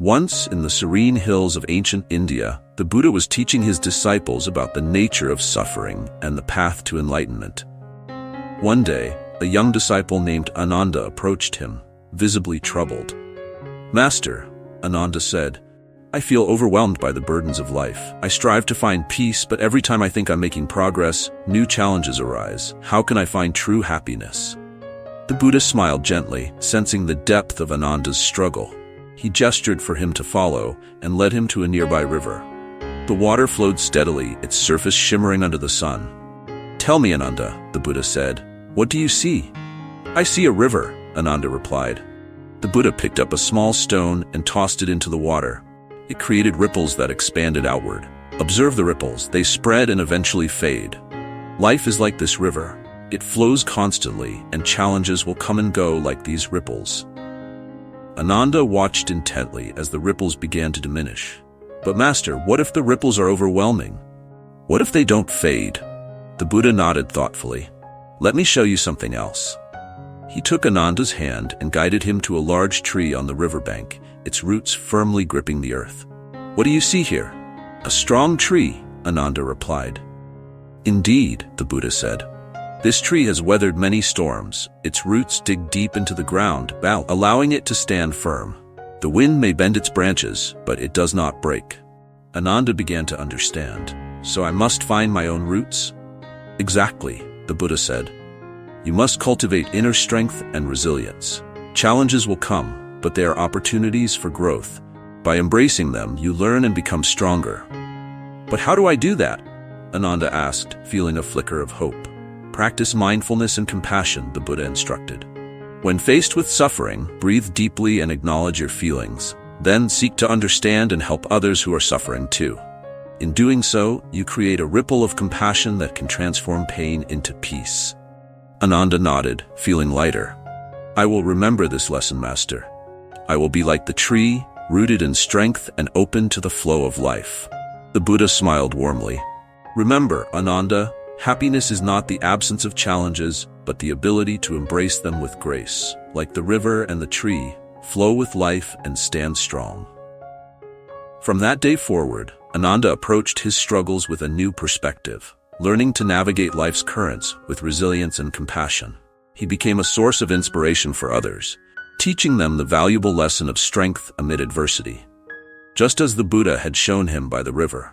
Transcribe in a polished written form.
Once, in the serene hills of ancient India, the Buddha was teaching his disciples about the nature of suffering and the path to enlightenment. One day, a young disciple named Ananda approached him, visibly troubled. "Master," Ananda said, "I feel overwhelmed by the burdens of life. I strive to find peace, but every time I think I'm making progress, new challenges arise. How can I find true happiness?" The Buddha smiled gently, sensing the depth of Ananda's struggle. He gestured for him to follow and led him to a nearby river. The water flowed steadily, its surface shimmering under the sun. "Tell me, Ananda," the Buddha said, "what do you see?" "I see a river," Ananda replied. The Buddha picked up a small stone and tossed it into the water. It created ripples that expanded outward. "Observe the ripples. They spread and eventually fade. Life is like this river. It flows constantly, and challenges will come and go like these ripples." Ananda watched intently as the ripples began to diminish. "But Master, what if the ripples are overwhelming? What if they don't fade?" The Buddha nodded thoughtfully. "Let me show you something else." He took Ananda's hand and guided him to a large tree on the riverbank, its roots firmly gripping the earth. "What do you see here?" "A strong tree," Ananda replied. "Indeed," the Buddha said. "This tree has weathered many storms. Its roots dig deep into the ground, allowing it to stand firm. The wind may bend its branches, but it does not break." Ananda began to understand. "So I must find my own roots?" "Exactly," the Buddha said. "You must cultivate inner strength and resilience. Challenges will come, but they are opportunities for growth. By embracing them, you learn and become stronger." "But how do I do that?" Ananda asked, feeling a flicker of hope. "Practice mindfulness and compassion," the Buddha instructed. "When faced with suffering, breathe deeply and acknowledge your feelings. Then seek to understand and help others who are suffering too. In doing so, you create a ripple of compassion that can transform pain into peace." Ananda nodded, feeling lighter. "I will remember this lesson, Master. I will be like the tree, rooted in strength and open to the flow of life." The Buddha smiled warmly. "Remember, Ananda, happiness is not the absence of challenges, but the ability to embrace them with grace. Like the river and the tree, flow with life and stand strong." From that day forward, Ananda approached his struggles with a new perspective, learning to navigate life's currents with resilience and compassion. He became a source of inspiration for others, teaching them the valuable lesson of strength amid adversity, just as the Buddha had shown him by the river.